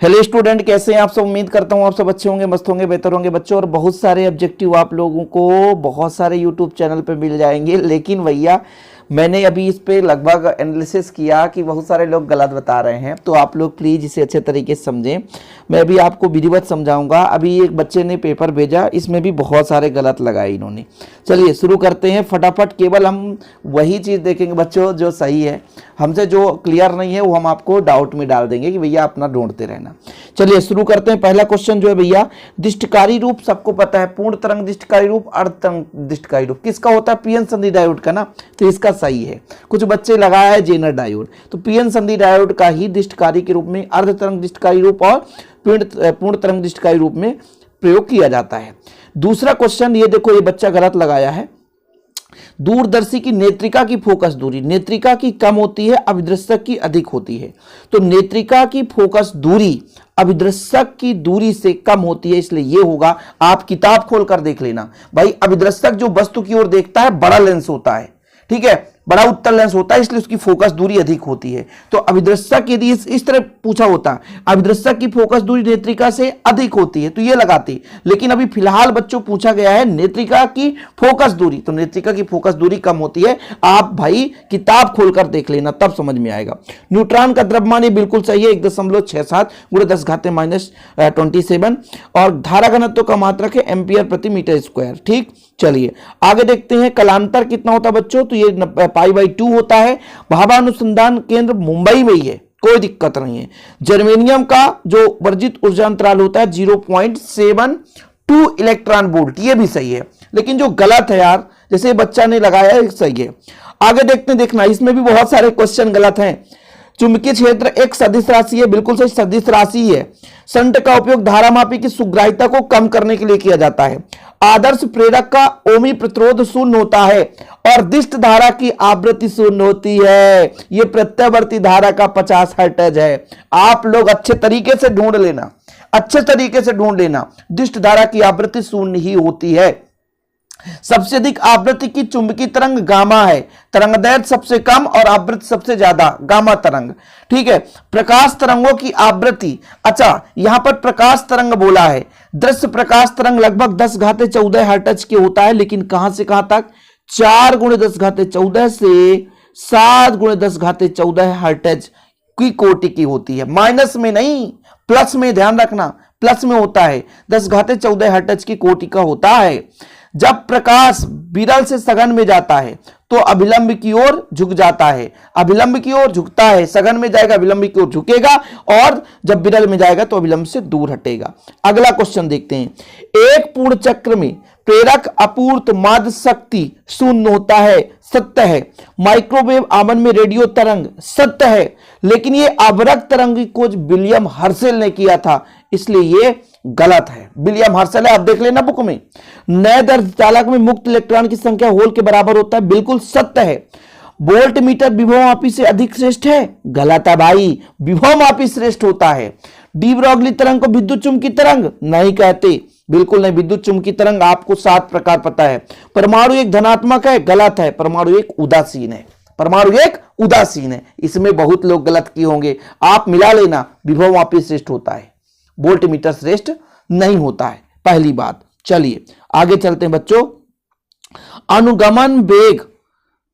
Hello student, कैसे हैं आप सब। उम्मीद करता हूं आप सब अच्छे होंगे, मस्त होंगे, बेहतर होंगे बच्चों। और बहुत सारे ऑब्जेक्टिव आप लोगों को बहुत सारे यूट्यूब चैनल पे मिल जाएंगे। लेकिन भैया मैंने अभी इस पे लगभग एनालिसिस किया कि बहुत सारे लोग गलत बता रहे हैं, तो आप लोग प्लीज़ इसे अच्छे तरीके से समझें। मैं अभी आपको विधिवत समझाऊंगा। अभी एक बच्चे ने पेपर भेजा, इसमें भी बहुत सारे गलत लगाए इन्होंने। चलिए शुरू करते हैं फटाफट। केवल हम वही चीज़ देखेंगे बच्चों जो सही है, हमसे जो क्लियर नहीं है वो हम आपको डाउट में डाल देंगे कि भैया अपना ढूंढते रहना। चलिए शुरू करते हैं। पहला क्वेश्चन जो है भैया, दिष्टकारी रूप सबको पता है, पूर्ण तरंग दिष्टकारी रूप, अर्ध तरंग दिष्टकारी रूप किसका होता है? पीएन संधि डायोड का ना, तो इसका सही है। कुछ बच्चे लगाया है जेनर डायोड, तो पीएन संधि डायोड का ही दिष्टकारी के रूप में अर्ध तरंग दिष्टकारी रूप और पूर्ण तरंग दिष्टकारी रूप में प्रयोग किया जाता है। दूसरा क्वेश्चन ये देखो, ये बच्चा गलत लगाया है। दूरदर्शी की नेत्रिका की फोकस दूरी नेत्रिका की कम होती है, अभिदृश्यक की अधिक होती है। तो नेत्रिका की फोकस दूरी अभिदृश्यक की दूरी से कम होती है, इसलिए ये होगा। आप किताब खोलकर देख लेना भाई। अभिदृश्यक जो वस्तु की ओर देखता है बड़ा लेंस होता है, ठीक है, बड़ा उत्तल लेंस होता है, इसलिए उसकी फोकस दूरी अधिक होती है। तो अभिदृश्यक यदि इस तरह पूछा होता, अभिदृश्यक की फोकस दूरी नेत्रिका से अधिक होती है, तो ये लगाते। लेकिन अभी फिलहाल बच्चों पूछा गया है नेत्रिका की फोकस दूरी, तो नेत्रिका की फोकस दूरी कम होती है। आप भाई किताब खोलकर देख लेना, तब समझ में आएगा। न्यूट्रॉन का द्रव्यमान ये बिल्कुल सही है, 1.67 × 10⁻⁻27। और धारा घनत्व का मात्रक है एम्पियर प्रति मीटर स्क्वायर। ठीक, चलिए आगे देखते हैं। कलांतर कितना होता है बच्चों? तो ये π/2 होता है। भाभानुसंधान केंद्र मुंबई में ही है, कोई दिक्कत नहीं है। जर्मेनियम का जो वर्जित ऊर्जा अंतराल होता है 0.72 इलेक्ट्रॉन वोल्ट, ये भी सही है। लेकिन जो गलत है यार, जैसे बच्चा ने लगाया है, सही है। आगे देखते हैं, देखना इसमें भी बहुत सारे क्वेश्चन गलत हैं। चुंबकीय क्षेत्र एक सदिश राशि है, बिल्कुल सही, सदिश राशि है। संट का उपयोग धारामापी की सुग्राह्यता को कम करने के लिए किया जाता है। आदर्श प्रेरक का ओमी प्रतिरोध शून्य होता है और दिष्ट धारा की आवृत्ति शून्य होती है। यह प्रत्यावर्ती धारा का 50 हर्ट्ज है। आप लोग अच्छे तरीके से ढूंढ लेना, अच्छे तरीके से ढूंढ लेना। दिष्ट धारा की आवृत्ति शून्य ही होती है। सबसे अधिक आवृत्ति की चुंबकीय तरंग गामा है। तरंगदैर्घ्य सबसे कम और आवृत्ति सबसे ज्यादा, गामा तरंग। ठीक है, प्रकाश तरंगों की आवृत्ति, अच्छा यहां पर प्रकाश तरंग बोला है। दृश्य प्रकाश तरंग लगभग 10⁻14 हर्ट्ज के होता है, लेकिन कहां से कहां तक? 4 × 10⁻14 से 7 × 10⁻14 हर्ट्ज की कोटि की होती है। माइनस में नहीं, प्लस में, ध्यान रखना, प्लस में होता है। 10⁻14 हर्ट्ज की कोटि का होता है। जब प्रकाश विरल से सघन में जाता है तो अभिलंब की ओर झुक जाता है, अभिलंब की ओर झुकता है। सघन में जाएगा अभिलंब की ओर झुकेगा, और जब विरल में जाएगा तो अभिलंब से दूर हटेगा। अगला क्वेश्चन देखते हैं। एक पूर्ण चक्र में प्रेरक अपूर्त माध्य शक्ति शून्य होता है, सत्य है। माइक्रोवेव आवन में रेडियो तरंग, सत्य है। लेकिन ये अवरक्त तरंग की खोज विलियम हर्शेल ने किया था, इसलिए ये गलत है। विलियम हर्शेल है, आप देख लेना बुक में। नए अर्धचालक में मुक्त इलेक्ट्रॉन की संख्या होल के बराबर होता है, बिल्कुल सत्य है। वोल्ट मीटर विभवमापी से अधिक श्रेष्ठ है, गलत है भाई, विभवमापी श्रेष्ठ होता है। डी ब्रॉगली तरंग को विद्युत चुंबकीय तरंग नहीं कहते, बिल्कुल नहीं। विद्युत चुंबकीय तरंग आपको 7 प्रकार पता है। परमाणु एक धनात्मक है, गलत है। परमाणु एक उदासीन है, परमाणु एक उदासीन है। इसमें बहुत लोग गलत किए होंगे, आप मिला लेना। विभवमापी श्रेष्ठ होता है, वोल्ट मीटर श्रेष्ठ नहीं होता है, पहली बात। चलिए आगे चलते हैं बच्चों। अनुगमन वेग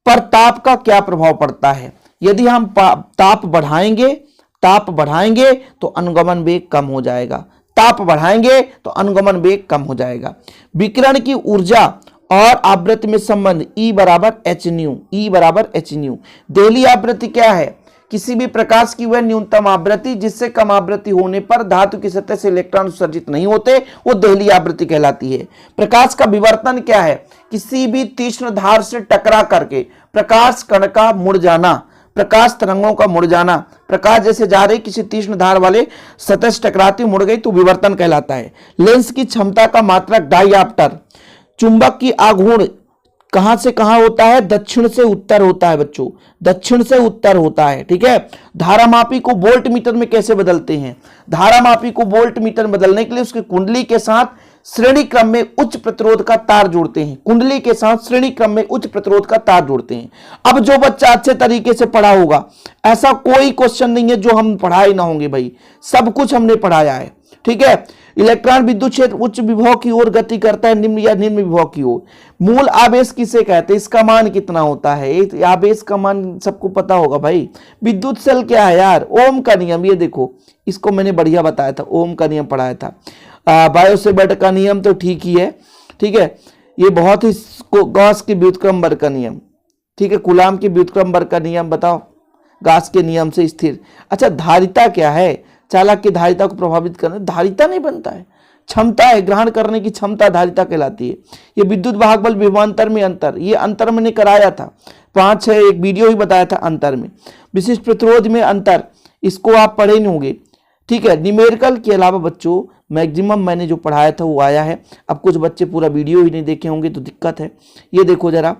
पर ताप का क्या प्रभाव पड़ता है? यदि हम ताप बढ़ाएंगे तो अनुगमन वेग कम हो जाएगा। ताप बढ़ाएंगे तो अनुगमन वेग कम हो जाएगा। विकिरण की ऊर्जा और आवृत्ति में संबंध E = hν। देहली आवृत्ति क्या है? किसी भी प्रकाश की वह न्यूनतम आवृत्ति जिससे कम आवृत्ति होने पर धातु की सतह से इलेक्ट्रॉन उत्सर्जित नहीं होते, वो देहली आवृत्ति कहलाती है। प्रकाश का विवर्तन क्या है? किसी भी तीक्ष्ण धार से टकरा करके प्रकाश कण का मुड़ जाना, प्रकाश तरंगों का मुड़ जाना। प्रकाश जैसे जा रही किसी तीक्ष्ण धार वाले सतह से टकराती मुड़ गई तो विवर्तन कहलाता है। लेंस की क्षमता का मात्रक डायऑप्टर। चुंबक की आघूर्ण कहां से कहां होता है? दक्षिण से उत्तर होता है बच्चों, दक्षिण से उत्तर होता है। ठीक है। धारामापी को वोल्ट मीटर में कैसे बदलते हैं? धारामापी को वोल्ट मीटर बदलने के लिए उसकी कुंडली के साथ श्रेणी क्रम में उच्च प्रतिरोध का तार जोड़ते हैं। कुंडली के साथ श्रेणी क्रम में उच्च प्रतिरोध का तार जोड़ते हैं। अब जो बच्चा अच्छे तरीके से पढ़ा होगा, ऐसा कोई क्वेश्चन नहीं है जो हम पढ़ाए ना होंगे भाई, सब कुछ हमने पढ़ाया है। ठीक है। इलेक्ट्रॉन विद्युत क्षेत्र उच्च विभव की ओर गति करता है, निम्न या निम्न विभव की ओर। मूल आवेश किसे कहते हैं, इसका मान कितना होता है, आवेश का मान सबको पता होगा भाई। विद्युत सेल क्या है यार, ओम का नियम, ये देखो इसको मैंने बढ़िया बताया था, ओम का नियम पढ़ाया था। बायोसेवर्ट का नियम तो ठीक ही है, ठीक है। ये बहुत ही गॉस के व्युत्क्रम वर्ग का नियम, ठीक है। कूलाम के व्युत्क्रम वर्ग का नियम बताओ, गॉस के नियम से स्थिर। अच्छा, धारिता क्या है, चालक की धारिता को प्रभावित करना, धारिता नहीं बनता है, क्षमता है, ग्रहण करने की क्षमता धारिता कहलाती है। ये विद्युत वाहक बल विभवांतर में अंतर, ये अंतर मैंने कराया था 5-6 एक वीडियो ही बताया था अंतर में। विशिष्ट प्रतिरोध में अंतर, इसको आप पढ़े नहीं होंगे, ठीक है। न्यूमेरिकल के अलावा बच्चों मैक्सिमम मैंने जो पढ़ाया था वो आया है। अब कुछ बच्चे पूरा वीडियो ही नहीं देखे होंगे तो दिक्कत है। ये देखो जरा,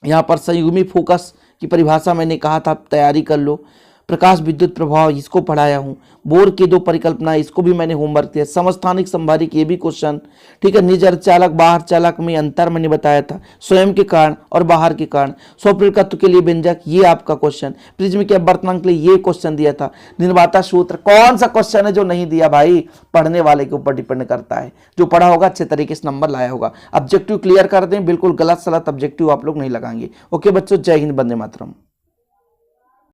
यहाँ पर संयुग्मी फोकस की परिभाषा मैंने कहा था, तैयारी कर लो। प्रकाश विद्युत प्रभाव, इसको पढ़ाया हूँ। बोर के 2 परिकल्पना, इसको भी मैंने होमवर्क दिया। समस्थानिक संभारिक, ये भी क्वेश्चन, ठीक है। निज अर्धचालक बाहर चालक में अंतर मैंने बताया था, स्वयं के कारण और बाहर के कारण। स्वप्रेरकत्व के लिए व्यंजक, ये आपका क्वेश्चन। प्रिज्म के अपवर्तनांक के लिए ये क्वेश्चन दिया था। निर्वाता सूत्र, कौन सा क्वेश्चन है जो नहीं दिया भाई, पढ़ने वाले के ऊपर डिपेंड करता है। जो पढ़ा होगा अच्छे तरीके से नंबर लाया होगा। ऑब्जेक्टिव क्लियर कर दें, बिल्कुल गलत सलत ऑब्जेक्टिव आप लोग नहीं लगाएंगे। ओके बच्चों, जय हिंद, वंदे मातरम।